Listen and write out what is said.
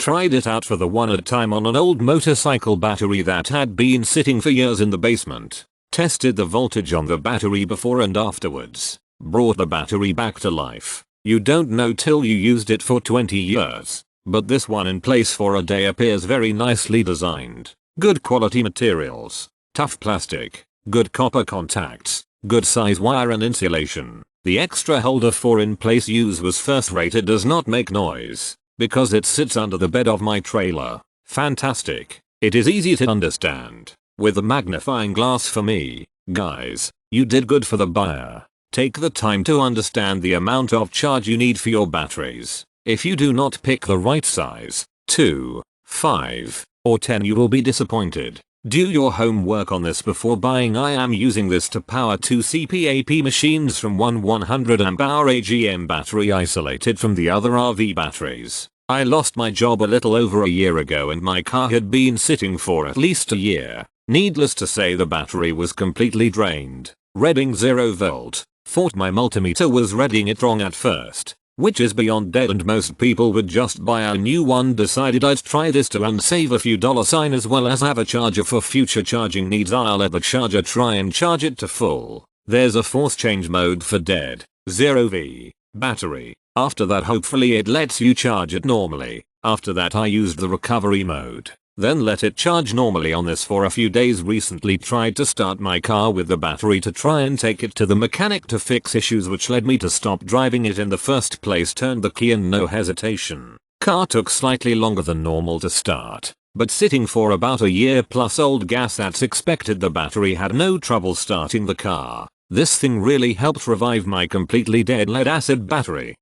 tried it out for the one time on an old motorcycle battery that had been sitting for years in the basement. Tested the voltage on the battery before and afterwards. Brought the battery back to life. You don't know till you used it for 20 years. But this one in place for a day appears very nicely designed. Good quality materials. Tough plastic. Good copper contacts. Good size wire and insulation. The extra holder for in place use was first rate. It does not make noise. Because it sits under the bed of my trailer. Fantastic. It is easy to understand. With a magnifying glass for me. Guys, you did good for the buyer. Take the time to understand the amount of charge you need for your batteries. If you do not pick the right size, 2, 5, or 10, you will be disappointed. Do your homework on this before buying. I am using this to power 2 CPAP machines from one 100 amp hour AGM battery isolated from the other RV batteries. I lost my job a little over a year ago and my car had been sitting for at least a year. Needless to say, the battery was completely drained. Reading 0 volt. Thought my multimeter was reading it wrong at first. Which is beyond dead and most people would just buy a new one. Decided I'd try this to and save a few dollars as well as have a charger for future charging needs. I'll let the charger try and charge it to full. There's a force change mode for dead 0V battery. After that hopefully it lets you charge it normally. After that I used the recovery mode. Then let it charge normally on this for a few days. Recently tried to start my car with the battery to try and take it to the mechanic to fix issues, which led me to stop driving it in the first place. Turned the key and no hesitation. Car took slightly longer than normal to start, but sitting for about a year plus old gas as expected. The battery had no trouble starting the car. This thing really helped revive my completely dead lead acid battery.